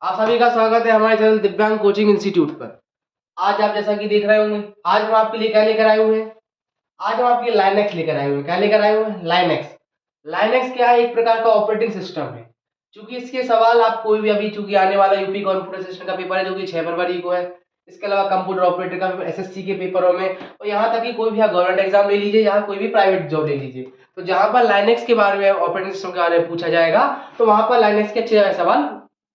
आप सभी का स्वागत है हमारे चैनल दिव्यांग कोचिंग इंस्टीट्यूट पर। आज आप जैसा कि देख रहे होंगे, आज हम आपके लिए क्या लेकर आए हुए हैं। आज हम आपके लाइनेक्स लेकर आए हुए हैं। क्या लेकर आए हुए हैं? लाइनेक्स। लाइनेक्स क्या है? एक प्रकार का ऑपरेटिंग सिस्टम है। क्योंकि इसके सवाल आप कोई भी अभी, चूंकि आने वाला यूपी कंप्यूटर सिस्टम का पेपर है जो कि 6 फरवरी को है। इसके अलावा कंप्यूटर ऑपरेटर का एसएससी के पेपरों में, और यहाँ तक कि कोई भी गवर्नमेंट एग्जाम ले लीजिए, यहाँ कोई भी प्राइवेट जॉब ले लीजिए, तो जहाँ पर लाइनेक्स के बारे में, ऑपरेटिंग सिस्टम के बारे में पूछा जाएगा, तो वहां पर लाइनेक्स के अच्छे सवाल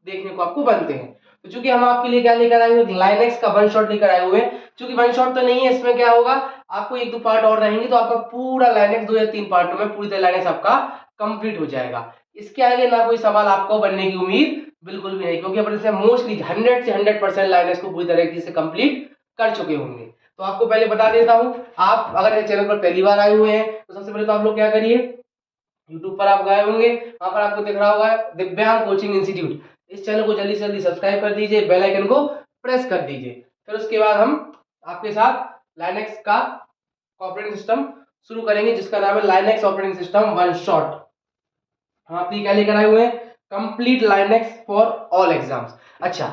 देखने को आपको बनते हैं। तो चूंकि हम आपके लिए क्या लेकर आए हुए, लाइनेक्स का वन शॉट लेकर आए हुए हैं। चूंकि वन शॉट तो नहीं है, इसमें क्या होगा, आपको एक दो पार्ट और रहेंगे तो आपका पूरा लाइनेक्स 2 या 3 पार्टों में पूरी तरह लाइनेक्स आपका कंप्लीट हो जाएगा। इसके आगे ना कोई सवाल आपको बनने की उम्मीद बिल्कुल भी नहीं, क्योंकि अपन इसमें मोस्टली 100 से 100% लाइनेक्स को पूरी तरीके से कंप्लीट कर चुके होंगे। तो आपको पहले बता देता हूं, आप अगर इस चैनल पर पहली बार आए हुए हैं तो सबसे पहले तो आप लोग क्या करिए, यूट्यूब पर आप गए होंगे, वहां पर आपको दिख रहा होगा दिव्यांग कोचिंग इंस्टीट्यूट। इस चैनल को जल्दी से जल्दी सब्सक्राइब कर दीजिए, बेल आइकन को प्रेस कर दीजिए। फिर उसके बाद हम आपके साथ लाइनेक्स का ऑपरेटिंग सिस्टम शुरू करेंगे, जिसका नाम है Linux operating system one shot. हम आपके क्या लेकर आए हुए हैं, complete Linux for all exams. अच्छा,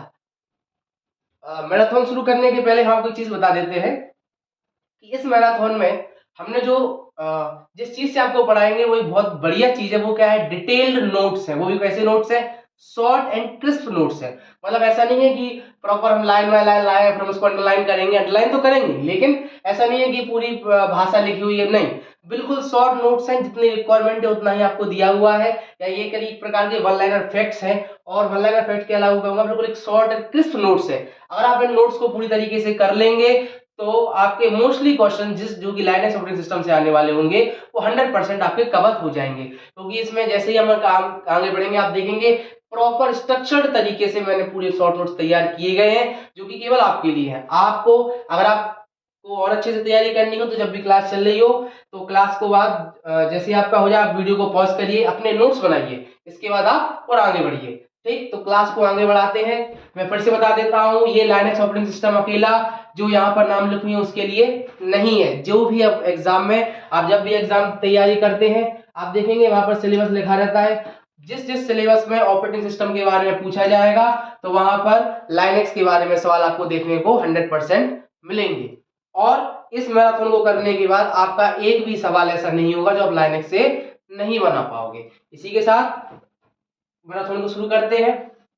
मैराथन शुरू करने के पहले हम आपको एक चीज बता देते हैं कि इस मैराथन में हमने जो जिस चीज से आपको पढ़ाएंगे वो एक बहुत बढ़िया चीज है। वो क्या है? डिटेल्ड नोट्स है। वो भी कैसे नोट्स है? शॉर्ट एंड क्रिस्प नोट्स है। मतलब ऐसा नहीं है कि प्रॉपर हम लाइन बाय लाइन लाए फिर हम उसको अंडरलाइन करेंगे, अंडरलाइन तो करेंगे, लेकिन ऐसा नहीं है कि पूरी भाषा लिखी हुई है, नहीं। बिल्कुल शॉर्ट नोट्स हैं, जितनी रिक्वायरमेंट है उतना ही आपको दिया हुआ है। या ये करीब एक प्रकार के वन लाइनर फैक्ट्स हैं, और वन लाइनर फैक्ट के अलावा कहूंगा बिल्कुल एक शॉर्ट एंड क्रिस्प नोट्स है। अगर आप इन नोट्स को पूरी तरीके से कर लेंगे तो आपके मोस्टली क्वेश्चन जो कि लाइनेक्स ऑपरेटिंग सिस्टम से आने वाले होंगे वो 100% आपके कवर हो जाएंगे। क्योंकि इसमें जैसे ही हम आगे बढ़ेंगे आप देखेंगे प्रॉपर स्ट्रक्चर्ड तरीके से मैंने पूरे शॉर्ट नोट्स तैयार किए गए हैं, जो कि केवल आपके लिए है। आपको, अगर आपको और अच्छे से तैयारी करनी हो तो जब भी क्लास चल रही हो तो क्लास को बाद जैसे ही आपका हो जाए आप वीडियो को पॉज करिए, अपने नोट्स बनाइए, इसके बाद आप और आगे बढ़िए। ठीक, तो क्लास को आगे बढ़ाते हैं। मैं फिर से बता देता हूं, ये लाइनेक्स ऑपरेटिंग सिस्टम अकेला जो यहाँ पर नाम लिखी है उसके लिए नहीं है। जो भी अब एग्जाम में, आप जब भी एग्जाम तैयारी करते हैं आप देखेंगे वहां पर सिलेबस लिखा रहता है। जिस जिस सिलेबस में ऑपरेटिंग सिस्टम के बारे में पूछा जाएगा तो वहां पर लाइनेक्स के बारे में सवाल आपको देखने को 100% मिलेंगे। और इस मैराथन को करने के बाद आपका एक भी सवाल ऐसा नहीं होगा जो आप लाइनेक्स से नहीं बना पाओगे। इसी के साथ मैराथन को शुरू करते हैं।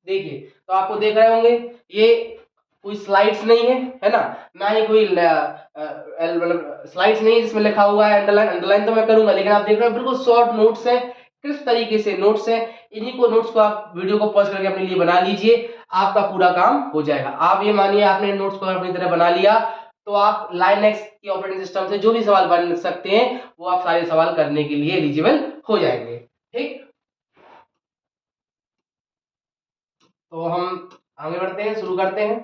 देखिए, तो आपको देख रहे होंगे ये कोई स्लाइड्स नहीं है, है ना, ना ही कोई मतलब स्लाइड्स नहीं है जिसमें लिखा हुआ है अंडरलाइन। अंडरलाइन तो मैं करूंगा, लेकिन आप देख रहे हो बिल्कुल शॉर्ट नोट्स है, किस तरीके से नोट्स है। इन्हीं को नोट्स को आप वीडियो को पॉज करके अपने लिए बना लीजिए, आपका पूरा काम हो जाएगा। आप ये मानिए आपने नोट्स को अपनी तरह बना लिया तो आप लाइनेक्स की ऑपरेटिंग सिस्टम से जो भी सवाल बन सकते हैं वो आप सारे सवाल करने के लिए एलिजिबल हो जाएंगे। ठीक, तो हम आगे बढ़ते हैं, शुरू करते हैं।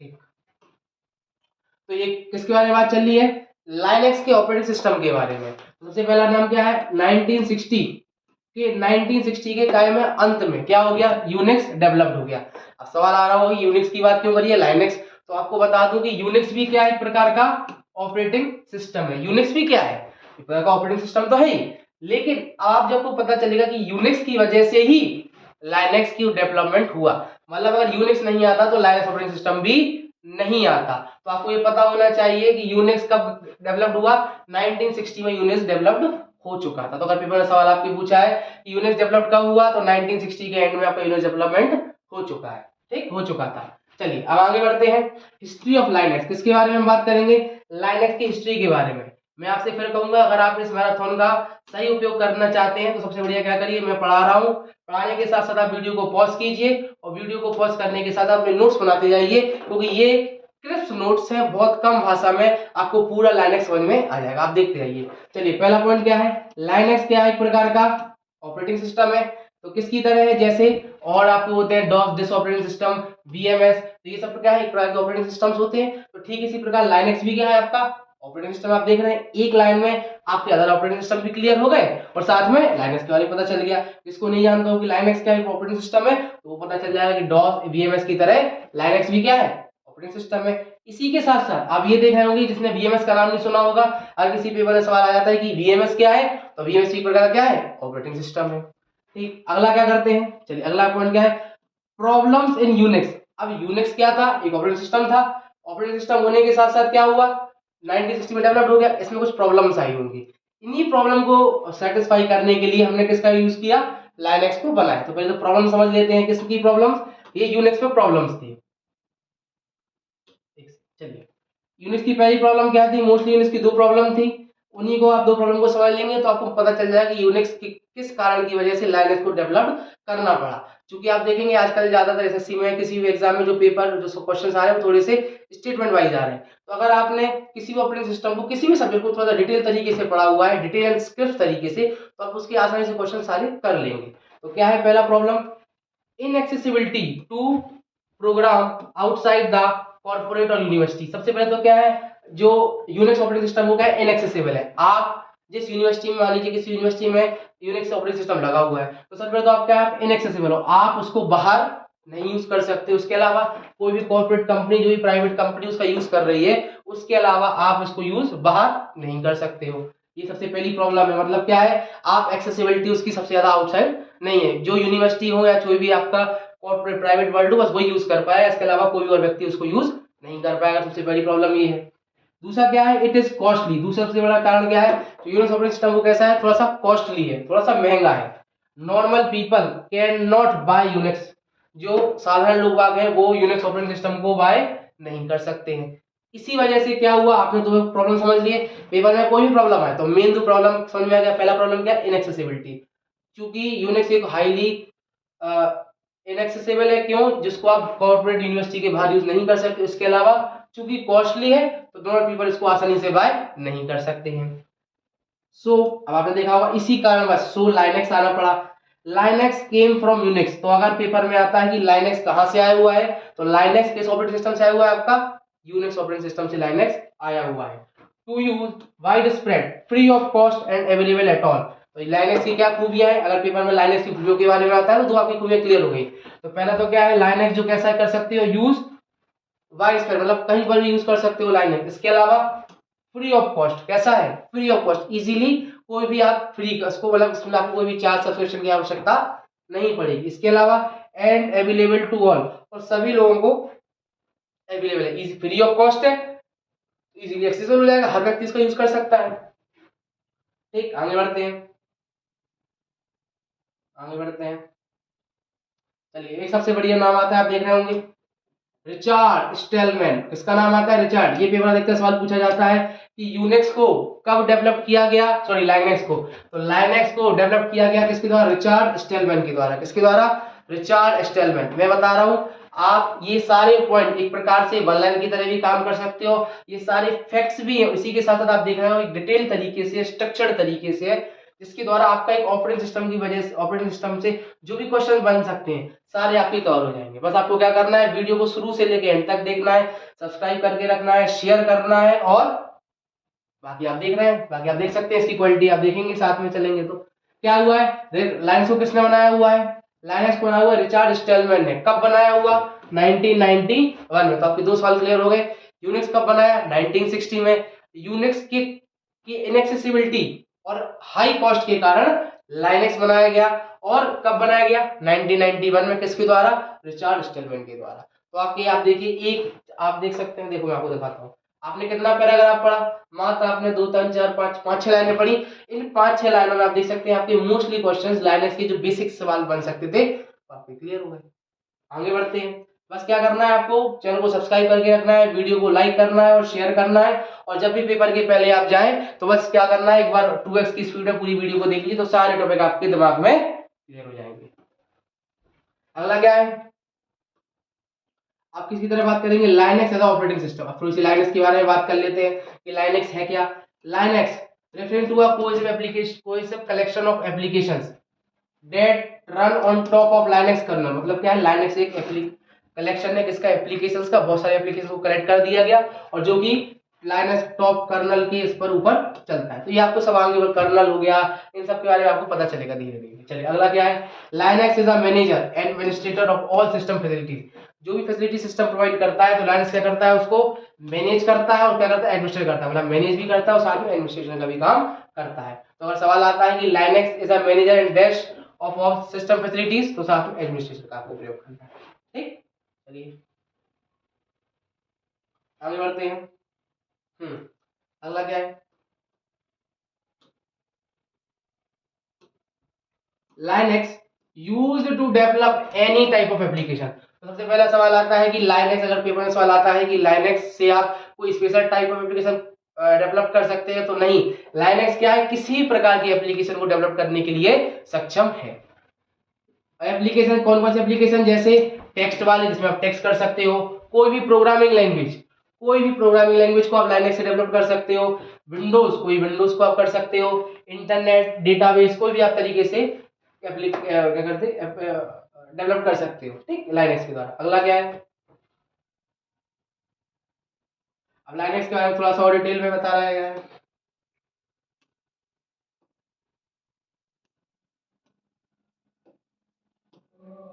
ठीक, तो ये किसके बारे में बात चल रही है? लाइनेक्स के ऑपरेटिंग सिस्टम के बारे में। सबसे पहला नाम क्या है? 1960 के टाइम में अंत में क्या हो गया? यूनिक्स डेवलप्ड हो गया। अब सवाल आ रहा होगा यूनिक्स की बात क्यों करिए, लाइनेक्स। तो आपको बता दूं कि यूनिक्स भी क्या है? एक प्रकार का ऑपरेटिंग सिस्टम है। यूनिक्स भी क्या है? एक प्रकार का ऑपरेटिंग सिस्टम तो है ही, लेकिन आप जब को पता चलेगा कि यूनिक्स की वजह से ही लाइनेक्स की डेवलपमेंट हुआ। मतलब अगर यूनिक्स नहीं आता तो लाइनेक्स ऑपरेटिंग सिस्टम भी नहीं आता। तो आपको ये पता होना चाहिए कि यूनिक्स कब डेवलप्ड हुआ। 1960 में यूनिक्स डेवलप्ड हो चुका था। तो अगर पेपर में सवाल आपके पूछा है कि यूनिक्स डेवलप्ड कब हुआ, तो 1960 के एंड में आपका यूनिक्स डेवलपमेंट हो चुका है। ठीक, हो चुका था। चलिए अब आगे बढ़ते हैं। हिस्ट्री ऑफ लाइनेक्स, किसके बारे में हम बात करेंगे? लाइनेक्स की हिस्ट्री के बारे में। मैं आपसे फिर कहूंगा, अगर आप इस मैराथन का सही उपयोग करना चाहते हैं तो सबसे बढ़िया क्या करिए, मैं पढ़ा रहा हूँ, पढ़ाने के साथ साथ आप वीडियो को पॉज कीजिए, और वीडियो को पॉज करने के साथ अपने नोट्स बनाते जाइए, क्योंकि ये क्रिस्प नोट्स हैं, बहुत कम भाषा में आपको पूरा लाइनेक्स समझ में आ जाएगा। आप देखते रहिए। चलिए, पहला पॉइंट क्या है? लाइनेक्स क्या है? एक प्रकार का ऑपरेटिंग सिस्टम है। तो किसकी तरह है? जैसे और आपको होते हैं DOS disk operating system, BMS, तो ये सब क्या है? एक प्रकार के ऑपरेटिंग सिस्टम्स होते हैं। तो ठीक इसी प्रकार लाइनेक्स भी क्या है? आपका ऑपरेटिंग सिस्टम। आप देख रहे हैं एक लाइन में आपके अदर ऑपरेटिंग सिस्टम भी क्लियर हो गए और साथ में लाइनेक्स के बारे में पता चल गया। जिसको नहीं जानता हो कि लाइनेक्स क्या है ऑपरेटिंग सिस्टम है, तो वो पता चल जाएगा कि डॉस बीएमएस की तरह लाइनेक्स भी क्या है? ऑपरेटिंग सिस्टम है। इसी के साथ साथ आप ये देख रहे होंगे, जिसने वीएमएस का नाम नहीं सुना होगा, अगर किसी पेपर में सवाल आ जाता है कि वीएमएस क्या है, तो वीएमएस एक प्रकार का क्या है? ऑपरेटिंग सिस्टम है। ठीक, अगला क्या करते हैं, चलिए अगला पॉइंट क्या है, प्रॉब्लम्स इन यूनिक्स। अब यूनिक्स क्या था, एक ऑपरेटिंग सिस्टम था, ऑपरेटिंग सिस्टम होने के साथ साथ क्या हुआ, 1960 में डेवलप हो गया, इसमें कुछ प्रॉब्लम्स आई होंगी, इन्हीं प्रॉब्लम को सेटिस्फाई करने के लिए हमने किसका यूज किया, लाइनेक्स को बनाया। तो पहले तो प्रॉब्लम समझ लेते हैं, किसकी प्रॉब्लम्स, ये यूनिक्स में प्रॉब्लम्स थी। चलिए यूनिक्स की पहली प्रॉब्लम क्या थी, मोस्टली यूनिक्स की दो प्रॉब्लम थी, उन्हीं को आप दो प्रॉब्लम को समझ लेंगे तो आपको पता चल जाएगा कि यूनिक्स की किस कारण की वजह से लाइनेक्स को डेवलप करना पड़ा। क्योंकि आप देखेंगे आजकल ज्यादातर एसएससी में किसी भी एग्जाम में जो पेपर जो क्वेश्चन आ रहे हैं वो थोड़े से स्टेटमेंट वाइज आ रहे हैं। तो अगर आपने किसी भी ऑपरेटिंग सिस्टम को किसी भी सब्जेक्ट को थोड़ा सा डिटेल तरीके से पढ़ा हुआ है, डिटेल एंड स्क्रिप्ट तरीके से, तो आप उसकी आसानी से क्वेश्चन सारे कर लेंगे। तो क्या है पहला problem, inaccessibility to program outside the corporate और यूनिवर्सिटी। सबसे पहले तो क्या है, जो यूनिक्स ऑपरेटिंग सिस्टम हो गया इनएक्सेसिबल है। आप जिस यूनिवर्सिटी में, मान लीजिए किसी यूनिवर्सिटी में यूनिक्स ऑपरेटिंग सिस्टम लगा हुआ है, तो सबसे पहले तो आप क्या है, इनएक्सेसिबल हो, आप उसको बाहर नहीं यूज कर सकते। उसके अलावा कोई भी कॉर्पोरेट कंपनी, जो भी प्राइवेट कंपनी उसका यूज कर रही है, उसके अलावा आप उसको यूज बाहर नहीं कर सकते हो। ये सबसे पहली प्रॉब्लम है, मतलब क्या है, आप एक्सेसिबिलिटी उसकी सबसे ज्यादा आउटसाइड नहीं है, जो यूनिवर्सिटी हो या कोई भी आपका कॉर्पोरेट प्राइवेट वर्ल्ड हो बस वही यूज कर पाएगा, इसके अलावा कोई और व्यक्ति उसको यूज नहीं कर पाएगा। सबसे बड़ी प्रॉब्लम ये है। दूसरा क्या है, इट इज कॉस्टली। दूसरा सबसे बड़ा कारण क्या है, तो यूनिक्स ऑपरेटिंग सिस्टम वो कैसा है, थोड़ा सा कॉस्टली है, थोड़ा सा महंगा है। Normal people can not buy Unix, जो साधारण लोग बाग हैं वो यूनिक्स ऑपरेटिंग सिस्टम को बाय नहीं कर सकते हैं। इसी वजह से क्या हुआ, आपने दो प्रॉब्लम समझ लिए, पेपर में कोई भी प्रॉब्लम है तो मेन दो प्रॉब्लम समझ में आ गया। पहला प्रॉब्लम क्या है, इनएक्सेसिबिलिटी, क्योंकि यूनिक्स एक हाईली इनएक्सेसिबल है, क्यों, जिसको आप कॉर्पोरेट यूनिवर्सिटी के बाहर यूज नहीं कर सकते। उसके अलावा चूंकि कॉस्टली है तो दोनों पीपल इसको आसानी से बाय नहीं कर सकते हैं। अब आपने देखा होगा इसी कारण बस लाइनेक्स आना पड़ा। लाइनेक्स केम फ्रॉम यूनिक्स, तो अगर पेपर में आता है कि लाइनेक्स कहां से आया हुआ है, तो लाइनेक्स किस ऑपरेटिंग सिस्टम से आया हुआ है, आपका यूनिक्स ऑपरेटिंग सिस्टम से लाइनेक्स आया हुआ है। To use widespread free of cost and available at all. तो लाइनेक्स की क्या खूबियां है, अगर पेपर में लाइनेक्स की खूबियों के बारे में आता है तो आपकी खूबियां क्लियर हो गई। तो पहला तो क्या है, लाइनेक्स जो कैसा कर सकते हो, यूज वाइड स्प्रेड, मतलब कहीं पर भी यूज कर सकते हो लाइनेक्स। इसके अलावा फ्री ऑफ कॉस्ट, कैसा है, फ्री ऑफ कॉस्ट, इजीली कोई भी आप फ्री इसको, मतलब इसमें आपको कोई भी चार्ज सब्सक्रिप्शन की आवश्यकता नहीं पड़ेगी। इसके अलावा एंड अवेलेबल टू ऑल, और सभी लोगों को अवेलेबल है, इजी, फ्री ऑफ कॉस्ट है, इजीली एक्सेसिबल हो जाएगा, हर व्यक्ति इसको यूज कर सकता है। ठीक, आगे बढ़ते हैं, आगे बढ़ते हैं। चलिए एक सबसे बढ़िया नाम आता है, आप देख रहे होंगे, रिचार्ड स्टेलमैन। किसका नाम आता है, रिचार्ड। ये पेपर देखते सवाल पूछा जाता है कि यूनिक्स को कब डेवलप किया गया, सॉरी लाइनेक्स को, तो लाइनेक्स को डेवलप किया गया किसके द्वारा, रिचार्ड स्टेलमैन के द्वारा। किसके द्वारा, रिचार्ड स्टेलमैन। मैं बता रहा हूं, आप ये सारे पॉइंट एक प्रकार से वन लाइन की तरह भी काम कर सकते हो, ये सारे फैक्ट्स भी हैं, इसी के साथ साथ आप देख रहे हो एक डिटेल तरीके से, स्ट्रक्चर्ड तरीके से, जिसके द्वारा आपका एक ऑपरेटिंग सिस्टम की वजह से, ऑपरेटिंग सिस्टम से जो भी क्वेश्चन बन सकते हैं सारे आपके कवर हो जाएंगे। बस आपको क्या करना है, वीडियो को शुरू से लेकर एंड तक देखना है, सब्सक्राइब करके रखना है, शेयर करना है, और बाकी आप देख रहे हैं, बाकी आप देख सकते हैं, इसकी क्वालिटी आप देखेंगे, साथ में चलेंगे तो क्या हुआ है, लाइनेक्स को किसने बनाया हुआ है, लाइनेक्स को बनाया हुआ रिचार्ड स्टेलमैन ने। कब बनाया हुआ, 1991 में। तो आपके दो सवाल क्लियर हो गए। यूनिक्स कब बनाया, 1960 में। यूनिक्स की इनएक्सेसिबिलिटी और हाई कॉस्ट के कारण लाइनेक्स बनाया गया, और कब बनाया गया, 1991 में। किसके द्वारा, रिचार्ड स्टेलमैन के द्वारा। तो आपके, आप देखिए, एक आप देख सकते हैं, देखो मैं आपको दिखाता हूँ, आपने कितना पैराग्राफ पढ़ा, मात्र आपने 2 3 4 5 5 6 लाइनें पढ़ी। इन 5 6 लाइनों में आप देख सकते हैं आपके मोस्टली क्वेश्चंस लाइनेक्स के जो बेसिक सवाल बन सकते थे आपके क्लियर हो गए। आगे बढ़ते हैं, बस क्या करना है, आपको चैनल को सब्सक्राइब करके रखना है, वीडियो को लाइक करना है और शेयर करना है, और जब भी पेपर के पहले आप जाएं तो बस क्या करना है, एक बार 2x की स्पीड में पूरी वीडियो को देख लीजिए तो सारे टॉपिक आपके दिमाग में क्लियर हो जाएंगे। अगला क्या है, आप किसकी तरह बात करेंगे, लाइनेक्स एज ऑपरेटिंग सिस्टम। अब थोड़ी सी लाइनेक्स के बारे में बात कर लेते हैं कि लाइनेक्स है क्या। Linux referring to a cohesive application, cohesive collection of applications that run on top of Linux kernel. मतलब क्या है, लाइनेक्स एक कलेक्शन है किसका, एप्लीकेशंस का, बहुत सारे एप्लीकेशन को कलेक्ट कर दिया गया और जो कि लाइनेक्स टॉप कर्नल के इस पर ऊपर चलता है। तो ये आपको सब आगे कर्नल हो गया, इन सब के बारे में आपको पता चलेगा धीरे धीरे। चलिए अगला क्या है, Linux is a manager and administrator of all system facilities. जो भी फैसिलिटी सिस्टम प्रोवाइड करता है तो लाइनेक्स क्या करता है, उसको मैनेज करता है और क्या करता है, एडमिनिस्ट्रेट करता है, मतलब मैनेज भी करता है और साथ में एडमिनिस्ट्रेशन का भी काम करता है। तो अगर सवाल आता है कि Linux is a manager and dash of system facilities, तो साथ में एडमिनिस्ट्रेशन का आपको प्रयोग करना है। ठीक, चलिए आगे बढ़ते हैं। अगला क्या है, Linux used to develop any type of application. तो सबसे पहला सवाल आता है कि लाइनेक्स, अगर पेपर में सवाल आता है कि लाइनेक्स से आप कोई special type of application develop कर सकते हैं, तो नहीं, लाइनेक्स क्या है, किसी प्रकार की एप्लीकेशन को डेवलप करने के लिए सक्षम है। एप्लीकेशन कौन कौन सी एप्लीकेशन, जैसे टेक्स्ट वाले जिसमें आप टेक्स्ट कर सकते हो, कोई भी प्रोग्रामिंग लैंग्वेज, कोई भी प्रोग्रामिंग लैंग्वेज को आप लाइनेक्स से डेवलप कर सकते हो, विंडोज, कोई विंडोज को आप कर सकते हो, इंटरनेट डेटाबेस, कोई भी आप तरीके से क्या करते डेवलप कर सकते हो, ठीक, लाइनेक्स के द्वारा। अगला क्या है, अब लाइनेक्स के बारे में थोड़ा सा और डिटेल में बता रहा है।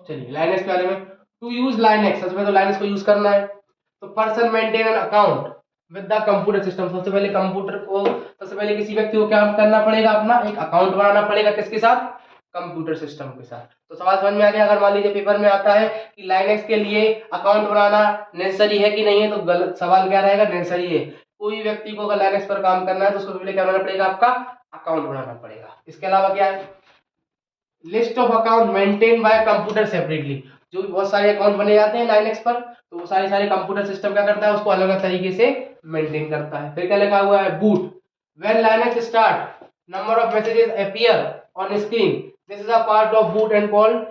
चलिए लाइनेक्स के बारे में, टू यूज लाइनेक्स, सबसे पहले तो लाइनेक्स को यूज करना है, तो person maintain an account with the computer system. सबसे पहले कंप्यूटर को, सबसे पहले किसी व्यक्ति को क्या करना पड़ेगा, अपना एक अकाउंट बनाना पड़ेगा, किसके साथ, कंप्यूटर सिस्टम के साथ। तो सवाल समझ में आ गया। अगर मान लीजिए पेपर में आता है कि लाइनेक्स के लिए अकाउंट बनाना नेसेसरी है कि नहीं है, तो गलत सवाल क्या रहेगा, नेसेसरी है। कोई व्यक्ति को अगर लाइनेक्स पर काम करना है तो उसको पहले क्या बनाना पड़ेगा, आपका अकाउंट बनाना पड़ेगा। इसके अलावा क्या है, list of account maintain by computer separately. जो भी बहुत सारे अकाउंट बने जाते हैं लाइनेक्स पर, तो वो सारे कंप्यूटर सिस्टम क्या करता है, उसको अलग अलग तरीके से मेंटेन करता है। फिर क्या लिखा हुआ है, boot, when Linux start number of messages appear on screen, this is a part of boot and called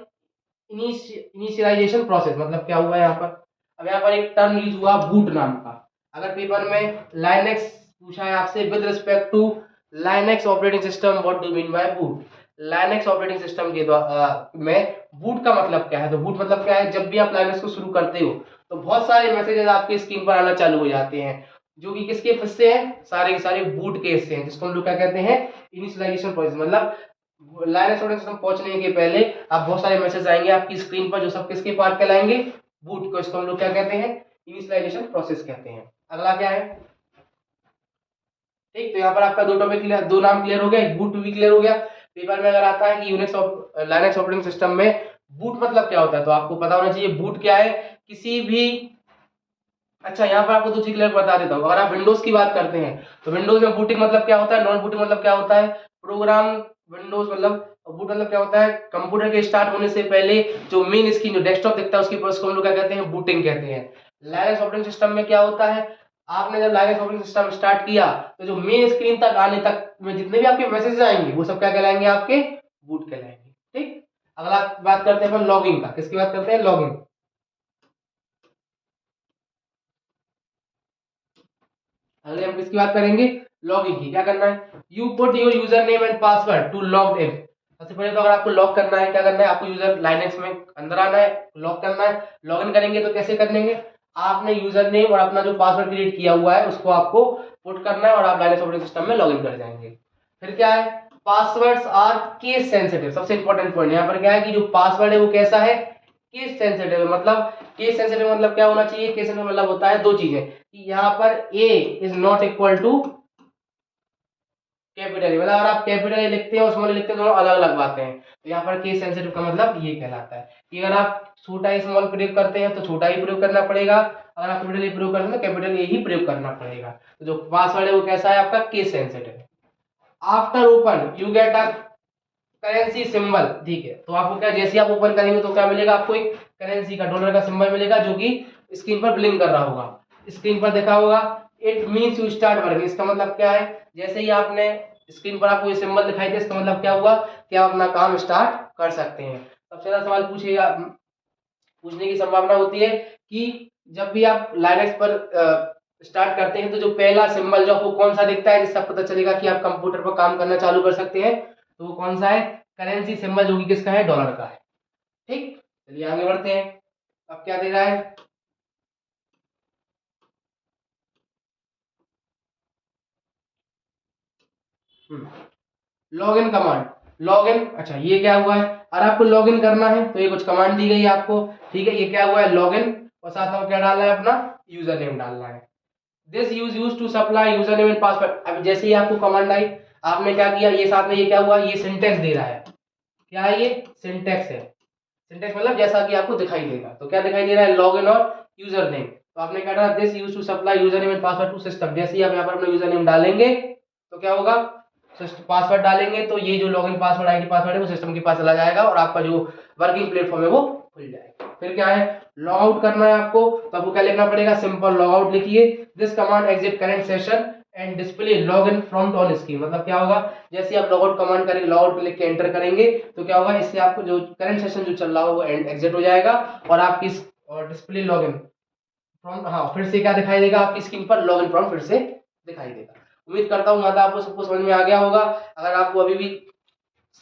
initialization process. मतलब क्या हुआ यहाँ पर, अब यहाँ पर एक टर्म यूज हुआ बूट नाम का। अगर पेपर में लाइनेक्स पूछा है आपसे with respect to Linux operating system, what do mean by boot, Linux operating system के में बूट का मतलब क्या है। तो बूट मतलब क्या है, जब भी आप लाइनेक्स को शुरू करते हो तो बहुत सारे मैसेजेस आपकी स्क्रीन पर आना चालू हो जाते हैं, जो कि किसके हिस्से हैं, सारे के सारे बूट के हिस्से हैं, जिसको हम लोग क्या कहते हैं, इनिशियलाइजेशन प्रोसेस। मतलब लाइनेक्स ऑपरेटिंग सिस्टम पहुंचने के पहले आप बहुत सारे मैसेज आएंगे आपकी स्क्रीन पर, जो सब किसके पार्ट कहलाएंगे, बूट को। इसको हम लोग क्या कहते हैं, इनिशियलाइजेशन प्रोसेस कहते हैं। अगला क्या है, ठीक, तो यहाँ पर आपका दो टॉपिक क्लियर, दो नाम क्लियर हो गया, बूट भी क्लियर हो गया। पेपर में अगर आता है कि यूनिक्स लाइनेक्स ऑपरेटिंग सिस्टम में बूट मतलब क्या होता है, तो आपको पता होना चाहिए बूट क्या है, किसी भी, अच्छा यहाँ पर आपको दो चीज क्लियर बता देता हूँ। अगर आप विंडोज की बात करते हैं तो विंडोज में बूटिंग मतलब क्या होता है, नॉन बूटिंग मतलब क्या होता है, प्रोग्राम विंडोज मतलब, बूट मतलब क्या होता है, कंप्यूटर के स्टार्ट होने से पहले जो मेन स्क्रीन, जो डेस्कटॉप दिखता है, उसकी प्रोसेस को हम लोग क्या कहते हैं, बूटिंग कहते हैं। लाइनेक्स ऑपरेटिंग सिस्टम में क्या होता है, आपने जब लाइनेक्स ऑपरेटिंग सिस्टम स्टार्ट किया तो जो मेन स्क्रीन तक आने तक में जितने भी आपके मैसेजेस आएंगे वो सब क्या कहलाएंगे, आपके बूट कहलाएंगे। ठीक, अगला बात करते हैं अपन लॉगिंग का। किसकी बात करते हैं, लॉगिंग। अगले हम किसकी बात करेंगे, लॉगिंग की। क्या करना है, you put your user name and password to log in. सबसे पहले तो अगर आपको लॉग करना है, क्या करना है, आपको यूजर लाइनेक्स में अंदर आना है, लॉग करना है। लॉग इन करेंगे तो कैसे करेंगे, आपने यूजर नेम और अपना जो पासवर्ड क्रिएट किया हुआ है उसको आपको पुट करना है और आप लाइनेक्स ऑपरेटिंग सिस्टम में लॉग इन कर जाएंगे। फिर क्या है, पासवर्ड्स आर केस सेंसिटिव। सबसे इंपॉर्टेंट पॉइंट यहाँ पर क्या है कि जो पासवर्ड है वो कैसा है, केस सेंसिटिव है। मतलब केस सेंसिटिव मतलब क्या होना चाहिए, केस सेंसिटिव मतलब होता है दो चीजें, कि यहाँ पर A is not equal to capital A, मतलब अगर आप कैपिटल ए लिखते हो स्मॉल लिखते हो दोनों अलग अलग बातें हैं। तो यहाँ पर केस सेंसिटिव का मतलब ये कहलाता है कि अगर आप छोटा स्मॉल प्रयोग करते हैं तो छोटा ही प्रयोग करना पड़ेगा, अगर आप कैपिटल ए प्रयोग करते हैं तो कैपिटल ए ही प्रयोग करना पड़ेगा। तो जो पासवर्ड है वो कैसा है, आपका केस सेंसिटिव है। After open you get a currency symbol, ठीक है, तो आपको क्या, जैसे आप ओपन करेंगे तो क्या मिलेगा, आपको एक करेंसी का, डॉलर का सिंबल मिलेगा, जो कि स्क्रीन पर ब्लिंक कर रहा होगा, स्क्रीन पर देखा होगा। It means you start working. इसका मतलब क्या है, जैसे ही आपने स्क्रीन पर आपको ये सिंबल दिखाई दे, इसका मतलब क्या हुआ कि आप अपना काम स्टार्ट कर सकते हैं। सबसे ज्यादा सवाल पूछेगा, पूछने की संभावना होती है कि जब भी आप लाइनेक्स पर स्टार्ट करते हैं तो जो पहला सिंबल जो आपको कौन सा दिखता है, जिससे पता चलेगा कि आप कंप्यूटर पर काम करना चालू कर सकते हैं, तो वो कौन सा है, करेंसी सिंबल, जो कि किसका है, डॉलर का है। ठीक, चलिए आगे बढ़ते हैं। अब क्या दे रहा है, log in command. Log in, अच्छा ये क्या हुआ है, अगर आपको लॉग इन करना है तो ये कुछ कमांड दी गई है आपको, ठीक है, ये क्या हुआ है, लॉग इन, और साथ में क्या डालना है, अपना यूजर नेम डालना है। This use to supply user name and password. अब जैसे ही आपको कमांड आई, आपने क्या किया, ये साथ में ये क्या हुआ, ये सिंटेक्स दे रहा है, क्या है ये? सिंटेक्स है। सिंटेक्स मतलब जैसा कि आपको दिखाई देगा। तो क्या दिखाई दे रहा है? लॉगिन और यूजर नेम। तो आपने क्या डाला? This use to supply user name and password to system. जैसे ही आप यहाँ पर अपना यूजर नेम डालेंगे तो क्या होगा? पासवर्ड डालेंगे तो ये जो लॉगिन पासवर्ड आईडी पासवर्ड है वो सिस्टम के पास चला जाएगा और आपका जो वर्किंग प्लेटफॉर्म है वो खुल जाएगा। फिर क्या है? लॉग आउट करना है आपको, तो आपको क्या लिखना पड़ेगा? सिंपल लॉग आउट लिखिए। This command exit current session and display login from on screen. मतलब क्या होगा? जैसे आप लॉग आउट कमांड करेंगे, लॉग आउट लिख के एंटर करेंगे तो क्या होगा? इससे आपको जो करंट सेशन जो चल रहा हो वो एग्जिट हो जाएगा और आपकी डिस्प्ले लॉगिन फ्रॉम, हाँ, फिर से क्या दिखाई देगा? आपकी स्क्रीन पर लॉगिन फ्रॉम फिर से दिखाई देगा। उम्मीद करता हूँ यहाँ तक आपको सबको समझ में आ गया होगा। अगर आपको अभी भी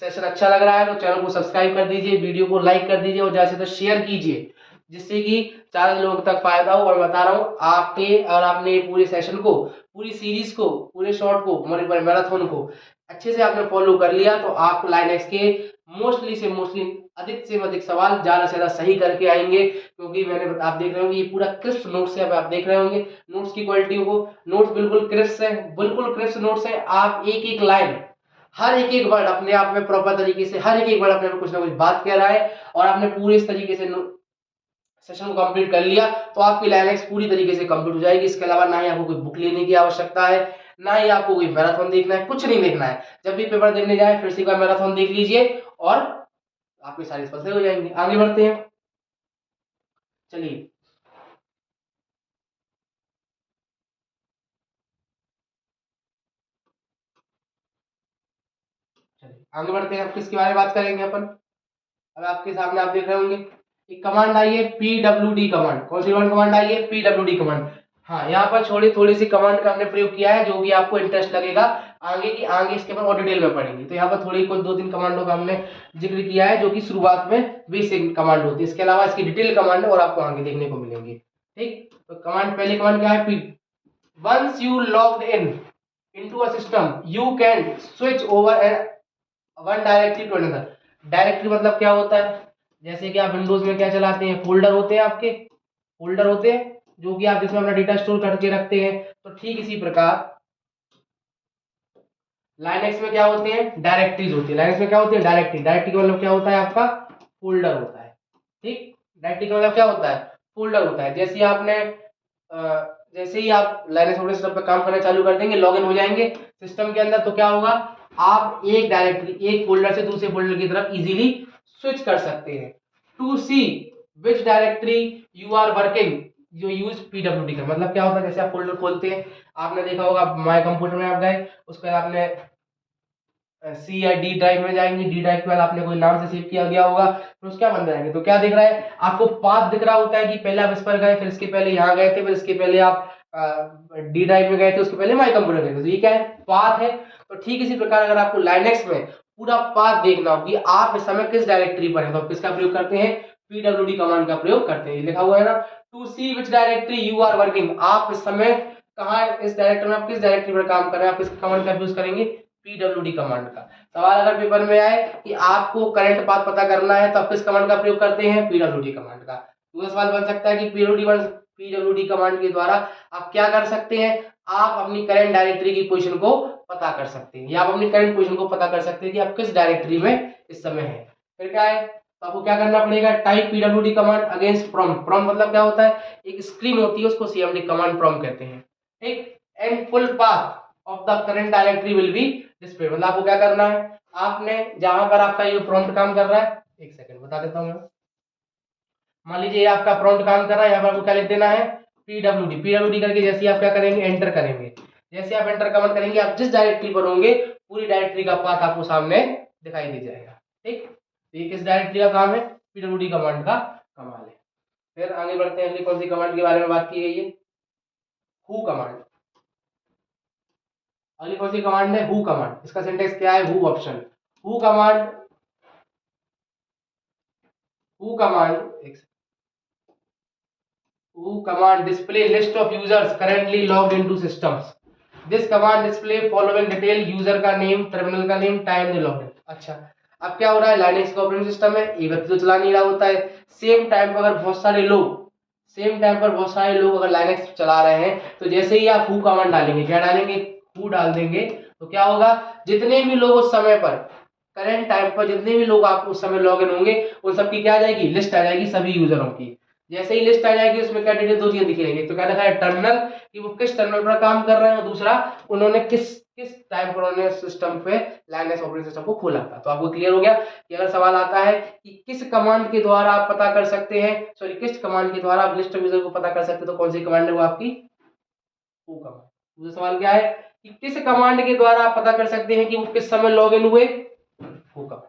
सेशन अच्छा लग रहा है तो चैनल को सब्सक्राइब कर दीजिए, वीडियो को लाइक कर दीजिए और ज्यादा से ज्यादा शेयर कीजिए, जिससे कि ज्यादा लोगों तक फायदा हो। और बता रहा हूँ आपके, और आपने पूरे सेशन को, पूरी सीरीज को, पूरे शॉर्ट को, मैराथन को अच्छे से आपने फॉलो कर लिया तो आपको लाइनेक्स के मोस्टली अधिक से अधिक सवाल ज्यादा से ज्यादा सही करके आएंगे। क्योंकि मैंने, आप देख रहे होंगे ये पूरा क्रिस्प नोट्स है। आप देख रहे होंगे नोट्स की क्वालिटी को, नोट्स बिल्कुल क्रिस्प है, बिल्कुल क्रिस्प नोट्स है। आप एक एक लाइन, हर एक एक वर्ड अपने आप में प्रॉपर तरीके से, हर एक एक वर्ड अपने आप में कुछ ना कुछ बात कह रहा है और आपने पूरे इस तरीके से सेशन को कंप्लीट कर लिया तो आपकी लाइनेक्स पूरी तरीके से कंप्लीट हो जाएगी। इसके अलावा ना ही आपको कोई बुक लेने की आवश्यकता है, ना ही आपको कोई मैराथन देखना है, कुछ नहीं देखना है। जब भी पेपर देने जाए फिर से एक बार मैराथन देख लीजिए और आपके सारे सफल हो जाएंगे। आगे बढ़ते हैं, चलिए चलिए आगे बढ़ते हैं। अब किसके बारे में बात करेंगे अपन? अब आपके सामने आप देख रहे होंगे एक कमांड आई है, पीडब्ल्यूडी कमांड। कौन सी कमांड आई है? PWD command. हाँ, यहाँ पर थोड़ी सी कमांड का हमने प्रयोग किया है जो कि आपको इंटरेस्ट लगेगा आगे की, आगे इसके बाद और डिटेल में पढ़ेंगे। तो यहाँ पर थोड़ी कुछ 2-3 कमांडों का हमने जिक्र किया है जो कि शुरुआत में बेसिक कमांड होती है। इसके अलावा इसकी डिटेल कमांड है और आपको आगे देखने को मिलेंगे। ठीक, तो कमांड, पहली कमांड क्या है? P. Once you logged in into a system you can switch over one directory to another. Directory मतलब क्या होता है? जैसे कि आप विंडोज में क्या चलाते हैं? फोल्डर होते हैं, आपके फोल्डर होते हैं जो कि आप जिसमें अपना डेटा स्टोर करके रखते हैं। तो ठीक इसी प्रकार लाइनेक्स में क्या होते हैं? डायरेक्टरीज होती है। लाइनेक्स में क्या होती है? डायरेक्टरी। डायरेक्टरी का मतलब क्या होता है? आपका फोल्डर होता है। ठीक, डायरेक्टरी का मतलब क्या होता है? फोल्डर होता है। जैसे ही आप लाइनेक्स ऑपरेटिंग सिस्टम पर काम करना चालू कर देंगे, लॉगिन हो जाएंगे सिस्टम के अंदर, तो क्या होगा? आप एक डायरेक्टरी, एक फोल्डर से दूसरे फोल्डर की तरफ इजीली स्विच कर सकते हैं। To see which directory you are working you use PWD का मतलब क्या होता है? जैसे आप फोल्डर खोलते हैं, आपने देखा होगा माय कंप्यूटर में आप गए, उसके बाद आपने सी या डी ड्राइव में जाएंगे, डी ड्राइव के बाद आपने कोई नाम से सेव किया गया होगा, फिर उसके बाद बन जाएंगे। तो क्या दिख रहा है आपको? पाथ दिख रहा होता है कि पहले आप इस पर गए, फिर इसके पहले यहाँ गए थे, फिर इसके पहले आप डी ड्राइव में गए थे, उसके पहले माई कंप्यूटर गए थे। तो ये क्या है? पाथ है। तो ठीक इसी प्रकार अगर आपको लाइनेक्स में पूरा पाथ देखना हो कि आप इस समय किस डायरेक्टरी पर है, तो आप किसका प्रयोग करते हैं? पीडब्ल्यूडी कमांड का प्रयोग करते हैं। लिखा हुआ है ना, to see which directory you are working. आप इस समय कहाँ, इस डायरेक्टरी में आप किस डायरेक्टरी पर काम कर रहे हैं, आप किस कमांड का यूज करेंगे? पीडब्ल्यूडी कमांड का। सवाल अगर पेपर में आए कि आपको करंट पाथ पता करना है तो आप किस कमांड का प्रयोग करते हैं? पीडब्ल्यूडी कमांड का। तो सवाल बन सकता है कि पीडब्ल्यूडी कमांड के द्वारा आप क्या कर सकते हैं? आप अपनी करंट डायरेक्टरी की पोजीशन को पता कर सकते हैं, या आप अपनी करंट पोजीशन को पता कर सकते हैं कि आप किस डायरेक्टरी में इस समय है। फिर क्या है? तो आपको क्या करना पड़ेगा? Type PWD command against prompt. Prompt मतलब क्या होता है? एक स्क्रीन होती है, उसको सीएमडी कमांड प्रॉम्प्ट कहते हैं। ठीक, and full path of the current directory will be display. मतलब आपको क्या करना है? आपने जहां पर आपका ये प्रॉम्प्ट काम कर रहा है, एक सेकंड बता देता हूं मैं। मान लीजिए आप प्रॉम्प्ट काम कर रहा है, यहाँ पर आपको क्या लिख देना है? पीडब्ल्यूडी। पीडब्ल्यूडी करके जैसे ही आप क्या करेंगे? एंटर करेंगे। जैसे आप एंटर कमेंट करेंगे, आप जिस डायरेक्टरी पर होंगे पूरी डायरेक्टरी का पाथ आपको सामने दिखाई दे जाएगा। ठीक, तो ये किस डायरेक्टरी का काम है? पीडब्ल्यूडी कमांड का कमाल है। फिर आगे बढ़ते हैं, अगली कौन सी कमांड के बारे में बात की गई है? Who command. अगली कौन सी कमांड है? Who command. इसका सिंटेक्स क्या है? Who option. Who command, who command, who command display list of users currently logged into systems. This command display following detail user का नेम, टर्मिनल का नेम, टाइम दे login. अच्छा, अब क्या हो रहा है? लाइनेक्स का ऑपरेटिंग सिस्टम है, एक व्यक्ति तो चला नहीं रहा होता है। सेम टाइम पर अगर बहुत सारे लोग अगर लाइनेक्स चला रहे हैं, तो जैसे ही आप हु कमांड डालेंगे, क्या डालेंगे? हु डाल देंगे, तो क्या होगा? जितने भी लोग उस समय पर करंट टाइम पर जितने भी लोग आप उस समय लॉग इन होंगे उन सबकी क्या आ जाएगी, लिस्ट आ जाएगी सभी यूजरों की। जैसे ही लिस्ट आ जाएगी उसमें क्या डिटेल, दो चीजें दिखी रहेंगी। तो क्या दिखा है, टर्मिनल कि वो किस टर्मिनल पर काम कर रहे हैं, और दूसरा उन्होंने किस किस टाइम पर उन्होंने सिस्टम पे लाइनस ऑपरेटिंग सिस्टम को खोला था। तो आपको क्लियर हो गया कि अगर सवाल आता है कि किस कमांड के द्वारा आप पता कर सकते हैं, सॉरी किस कमांड के द्वारा आप लिस्ट ऑफ यूजर को पता कर सकते हैं, तो कौन सी कमांड है वो आपकी हु कमांड। दूसरा सवाल क्या है कि किस कमांड के द्वारा आप पता कर सकते हैं कि वो किस समय लॉग इन हुए, हु कमांड।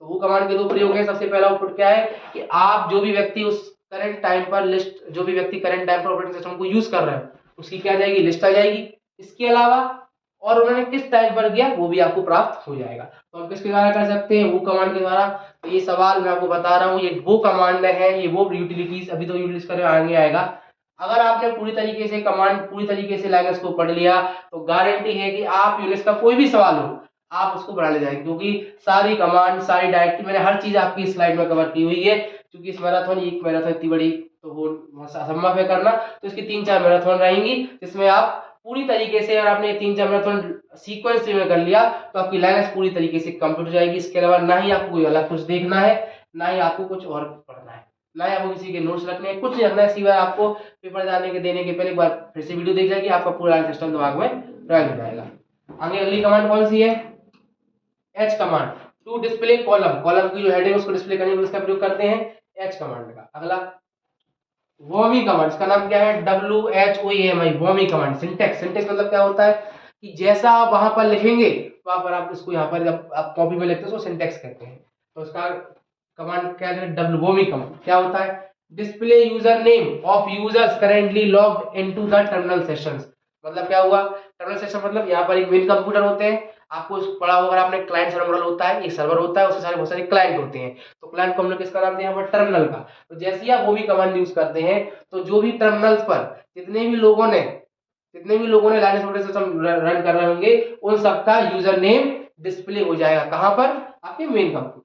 तो हु कमांड के दो प्रयोग हैं। सबसे पहला आउटपुट क्या है कि आप जो भी व्यक्ति उस करंट टाइम पर लिस्ट, जो भी व्यक्ति करंट टाइम पर ऑपरेटिंग सिस्टम को यूज कर रहे हैं उसकी क्या आ जाएगी, लिस्ट आ जाएगी। इसके अलावा और उन्होंने किस टाइम पर किया वो भी आपको प्राप्त हो जाएगा। तो हम किसके द्वारा कर सकते हैं, वो कमांड के द्वारा। तो ये सवाल मैं आपको बता रहा हूँ, ये वो कमांड है, ये वो यूटिलिटीज, अभी तो यूटिलिटीज कर आगे आएगा। अगर आपने पूरी तरीके से कमांड, पूरी तरीके से लाइनस को पढ़ लिया तो गारंटी है कि आप यूनिक्स का कोई भी सवाल हो आप उसको बना ले जाएंगे, क्योंकि सारी कमांड, सारी डायरेक्टरी, मैंने हर चीज आपकी स्लाइड में कवर की हुई है। क्योंकि इस मैराथन, एक मैराथन इतनी बड़ी तो वो असंभव है करना, तो इसकी 3-4 मैराथन रहेंगी जिसमें आप पूरी तरीके से, अगर आपने 3-4 मैराथन सीक्वेंस में कर लिया तो आपकी लाइनस पूरी तरीके से कंप्लीट हो जाएगी। इसके अलावा ना ही आपको कोई अलग कुछ देखना है, ना ही आपको कुछ और पढ़ना है, ना ही आपको किसी के नोट्स रखने हैं, कुछ नहीं रखना है। सिवाय आपको पेपर जाने के देने के पहले एक बार फिर से वीडियो देख जाएगी, आपका पूरा सिस्टम दिमाग में रन हो जाएगा। आगे अगली कमांड कौन सी है, H command, to display column. Column की जो हेडिंग उसको डिस्प्ले करने के लिए उसका प्रयोग करते हैं एच कमांड का। अगला वॉमी कमांड, इसका नाम क्या है, WHOEMI, वॉमी कमांड। सिंटेक्स, सिंटेक्स मतलब क्या होता है कि जैसा आप वहां पर लिखेंगे वहां पर आप इसको, यहाँ पर जब आप कॉपी में लिखते हैं उसको सिंटेक्स कहते हैं। तो उसका कमांड क्या है, डब्ल्यू वॉमी कमांड क्या होता है, display user name of users currently logged into the terminal sessions. मतलब क्या हुआ, टर्मिनल सेशन मतलब यहाँ पर एक मेन कंप्यूटर होते हैं, आपको पढ़ा होगा अगर आपने, क्लाइंट सर्वर होता है, एक सर्वर होता है, उससे सारे बहुत सारे क्लाइंट होते हैं। तो क्लाइंट को हम लोग किसका नाम दिया, टर्मिनल का। तो जैसे ही आप वो भी कमांड यूज करते हैं तो जो भी टर्मिनल्स पर जितने भी लोगों ने लाइनस ऑपरेटिंग सिस्टम रन कर रहे होंगे उन सबका यूजर नेम डिस्प्ले हो जाएगा। कहां पर, आपके मेन कंप्यूटर।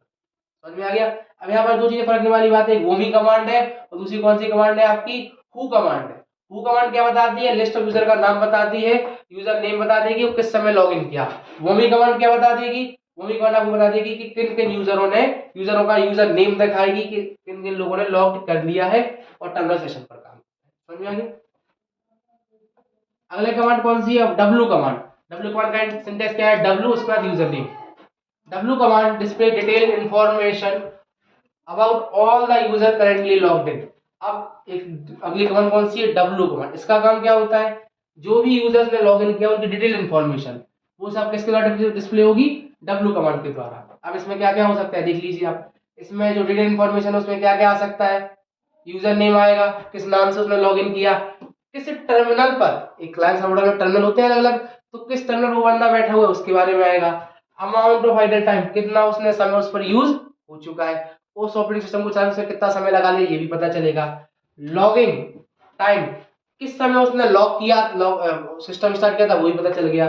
समझ में आ गया। अब यहाँ पर दो चीजें फर्क वाली बात है, वोमी कमांड है और दूसरी कौन सी कमांड है आपकी, हु कमांड है। हु कमांड क्या बताती है, लिस्ट ऑफ यूजर का नाम बताती है, यूजर नेम बता देगी वो किस समय लॉगिन किया। वोमी कमांड क्या बता देगी, वोमी कमांड आपको बता देगी कि किन किन यूजरों का यूजर नेम दिखाएगी कि किन किन लोगों ने लॉग कर लिया है और टर्मिनल सेशन पर काम। समझ में आ गया। अगले कमांड कौन सी है, डब्ल्यू कमांड। डब्ल्यू कमांड का सिंटेक्स क्या है, डब्ल्यू उसके बाद user name. W command display detail information about all the user currently logged in. अब एक अगली कमांड कौन सी है, डब्ल्यू कमांड। इसका काम क्या होता है, जो भी यूजर्स ने लॉग इन किया उनकी डिटेल इंफॉर्मेशन वो सब किसके द्वारा डिस्प्ले होगी, डब्ल्यू कमांड के द्वारा। अब इसमें क्या क्या हो सकता है देख लीजिए आप, इसमें जो डिटेल इंफॉर्मेशन है उसमें क्या क्या आ सकता है, यूजर नेम आएगा, किस नाम से उसने लॉग इन किया, किस टर्मिनल पर, एक क्लाइंट सर्वर में टर्मिनल होते हैं अलग अलग, तो किस टर्मिनल वो बंदा बैठा हुआ है उसके बारे में आएगा, अमाउंट ऑफ आइडल टाइम, कितना उसने समय उस पर यूज हो चुका है, उस ऑपरेटिंग सिस्टम को चलाने से कितना समय लगा लिया ये भी पता चलेगा, लॉगिंग टाइम, किस समय उसने लॉग किया, सिस्टम स्टार्ट किया था वही पता चल गया,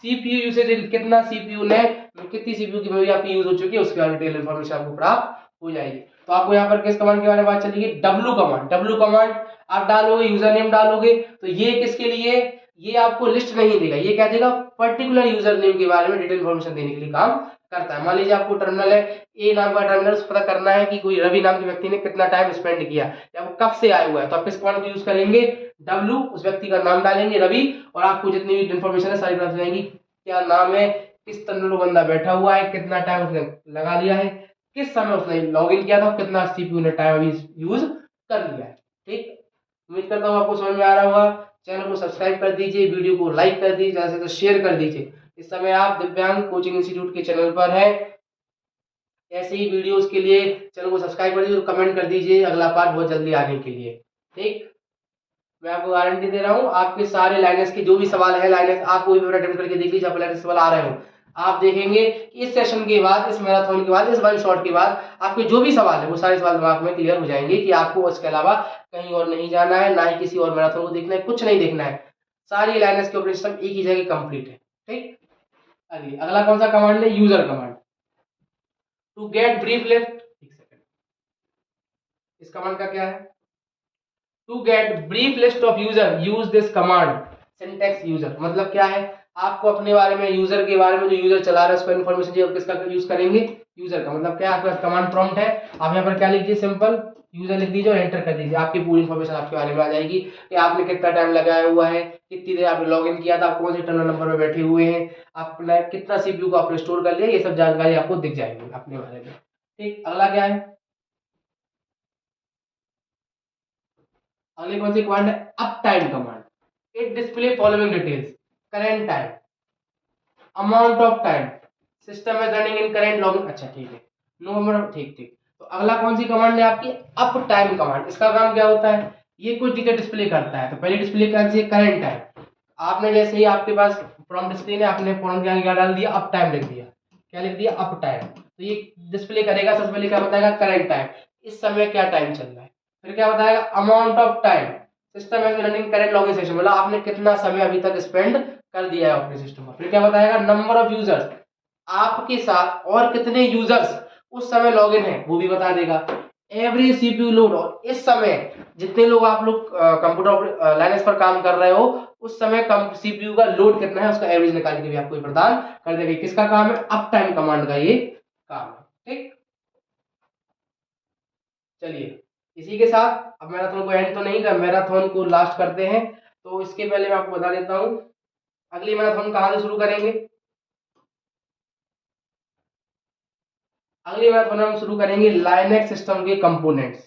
सीपीयू यूसेज, कितना सीपीयू ने, कितनी सीपीयू की मेमोरी आपकी यूज हो चुकी है उसके बारे में डिटेल इंफॉर्मेशन आपको प्राप्त हो जाएगी। तो आपको यहाँ पर किस कमांड के बारे में बात चलेगी, डब्ल्यू कमांड। डब्ल्यू कमांड आप डालोगे, यूजर नेम डालोगे, तो ये किसके लिए, ये आपको लिस्ट नहीं देगा, ये क्या देगा, पर्टिकुलर यूजर नेम के बारे में डिटेल इंफॉर्मेशन देने के लिए काम करता है। मान लीजिए आपको टर्मिनल है, ए नाम का टर्मिनल, उसको पता करना है कि कोई रवि नाम के व्यक्ति ने कितना टाइम स्पेंड किया या वो कब से आया हुआ है, तो आप किस कमांड को यूज करेंगे, डब्ल्यू, उस व्यक्ति का नाम डालेंगे रवि, और आपको जितनी भी इंफॉर्मेशन है सारी पता जाएगी, क्या नाम है, किस टर्मिनल बंदा बैठा हुआ है, कितना टाइम उसने लगा लिया है, किस समय उसने लॉग इन किया था, कितना सीपीयू ने टाइम अभी यूज कर लिया है। ठीक, उम्मीद करता हूँ आपको समझ में आ रहा होगा। चैनल को सब्सक्राइब कर दीजिए, वीडियो को लाइक कर दीजिए, ज्यादा से ज्यादा शेयर कर दीजिए। इस समय आप दिव्यांग कोचिंग इंस्टीट्यूट के चैनल पर हैं। ऐसे ही वीडियोस के लिए चैनल को सब्सक्राइब कर दीजिए और कमेंट कर दीजिए अगला पार्ट बहुत जल्दी आने के लिए। ठीक, मैं आपको गारंटी दे रहा हूँ, आपके सारे लाइनस के जो भी सवाल है, लाइनस आप कोई भी अटेम्प्ट करके देख लीजिए, आप लाइनस सवाल आ रहे हो, आप देखेंगे इस सेशन के बाद, इस मैराथन के बाद, इस वन शॉट के बाद आपके जो भी सवाल है वो सारे सवाल दिमाग में क्लियर हो जाएंगे कि आपको इसके अलावा कहीं और नहीं जाना है, ना ही किसी और मैराथन को देखना है, कुछ नहीं देखना है, सारी लाइनस के ऑपरेटिंग सिस्टम एक ही जगह कंप्लीट है। ठीक, अगला कौन सा कमांड है, user command. To get brief list, एक सेकंड, इस कमांड का क्या है, to get brief list of user use this command, syntax user मतलब क्या है, आपको अपने बारे में, यूजर के बारे में, जो यूजर चला रहा है उसको इन्फॉर्मेशन चाहिए, किसका यूज करेंगे, यूजर का। मतलब क्या, आपके पास कमांड प्रॉम्प्ट है, आप यहाँ पर क्या लिख दीजिए, सिंपल यूजर लिख दीजिए और एंटर कर दीजिए, आपकी पूरी इन्फॉर्मेशन आपके बारे में आ जाएगी कि आपने कितना टाइम लगाया हुआ है, कितनी देर आपने लॉग इन किया था, आप कौन से टर्मिनल नंबर में बैठे हुए हैं, आपने कितना सीपीयू को आपने स्टोर कर लिया, ये सब जानकारी आपको दिख जाएगी अपने बारे में। ठीक, अगला क्या है, अगली कौन सी कमांड है, up time command. It display following details, current time, amount of time, system is running in current login, अच्छा ठीक है, नवंबर, ठीक ठीक। तो अगला कौन सी कमांड है आपकी, अप टाइम कमांड। इसका काम क्या होता है, ये कुछ डिटेल डिस्प्ले करता है। तो पहले डिस्प्ले कर दी करंट टाइम, आपने जैसे ही आपके पास प्रॉम्प्ट स्क्रीन है, आपने प्रॉम्प्ट क्या डाल दिया, अप टाइम लिख दिया, क्या लिख दिया, अप टाइम, तो ये डिस्प्ले करेगा, सबसे पहले क्या बताएगा, करंट टाइम, इस समय क्या टाइम चल रहा है। फिर क्या बताएगा, amount of time, system is running current login session, मतलब आपने कितना समय अभी तक स्पेंड कर दिया है अपने सिस्टम पर। फिर क्या बताएगा, नंबर ऑफ यूजर्स, आपके साथ और कितने यूजर्स उस समय लॉगिन है वो भी बता देगा। एवरी सीपीयू लोड, और इस समय जितने लोग आप लोग कंप्यूटर लाइनेक्स पर काम कर रहे हो उस समय कम सीपीयू का लोड कितना है उसका एवरेज निकाल के भी आपको प्रदान कर देगा। किसका काम है, अप टाइम कमांड का ये काम है। ठीक, चलिए इसी के साथ अब मैराथन को एंड तो नहीं कर, मैराथन को लास्ट करते हैं। तो इसके पहले मैं आपको बता देता हूँ अगली मैराथन कहाँ से शुरू करेंगे। अगली मैराथन हम शुरू करेंगे लाइनेक्स सिस्टम के कंपोनेंट्स।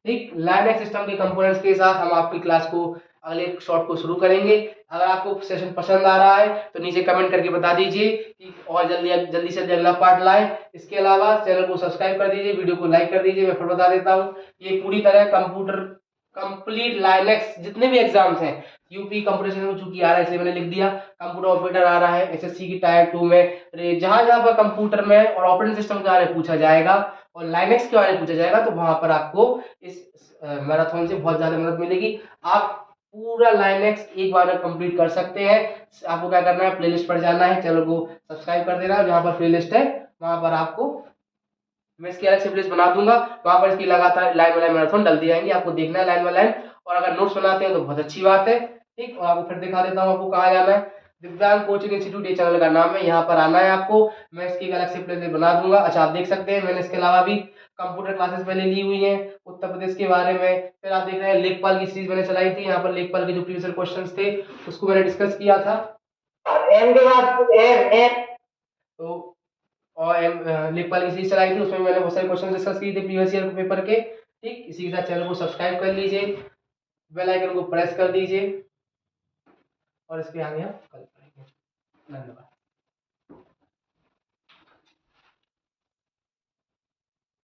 ठीक, लाइनेक्स सिस्टम के कंपोनेंट्स के साथ हम आपकी क्लास को अगले शॉट को शुरू करेंगे। अगर आपको सेशन पसंद आ रहा है तो नीचे कमेंट करके बता दीजिए कि और जल्दी जल्दी से अगला पार्ट लाएं। इसके अलावा चैनल को सब्सक्राइब कर दीजिए, वीडियो को लाइक कर दीजिए। मैं फिर बता देता हूँ, ये पूरी तरह कंप्यूटर कंप्लीट लाइनेक्स जितने भी एग्जाम्स हैं, यूपी कंप्यूटर में चूंकि आ रहा है इसलिए मैंने लिख दिया, कंप्यूटर ऑपरेटर आ रहा है, एसएससी की टायर 2 में, जहां जहां पर कंप्यूटर में और ऑपरेटिंग सिस्टम के बारे में पूछा जाएगा और लाइनेक्स के बारे में पूछा जाएगा तो वहां पर आपको इस मैराथन से बहुत ज्यादा मदद मिलेगी। आप पूरा लाइनेक्स एक बार में कंप्लीट कर सकते हैं। आपको क्या करना है, प्लेलिस्ट पर जाना है, चैनल को सब्सक्राइब कर देना है, जहां पर प्लेलिस्ट है वहां पर आपको मैं इसकी अलग से प्लेलिस्ट बना दूंगा, वहां पर इसकी लगातार लाइन बाय लाइन मैराथन डलती जाएंगी, आपको देखना है लाइन बाय लाइन। और अगर नोट्स बनाते हैं तो बहुत अच्छी बात है। ठीक, और आपको फिर दिखा देता हूँ आपको कहाँ जाना है। दिव्यांग कोचिंग इंस्टीट्यूट ये चैनल का नाम है, यहाँ पर आना है आपको, मैं इसकी अलग से प्लेलिस्ट बना दूंगा। अच्छा आप देख सकते हैं मैंने इसके अलावा भी कंप्यूटर क्लासेस पहले ली हुई हैं उत्तर प्रदेश के बारे में। फिर आप देख रहे हैं लेखपाल की सीरीज मैंने चलाई थी, यहाँ पर लेखपाल के जो प्रीवियस क्वेश्चंस थे उसको मैंने डिस्कस किया था। एम के बाद एम एम तो और लेखपाल की सीरीज चलाई थी, उसमें मैंने बहुत सारे क्वेश्चन डिस्कस किए थे प्रीवियस ईयर पेपर के। ठीक, इसी के साथ चैनल को सब्सक्राइब कर लीजिए, बेल आइकन को प्रेस कर दीजिए और इसके आगे हम कल करेंगे। धन्यवाद।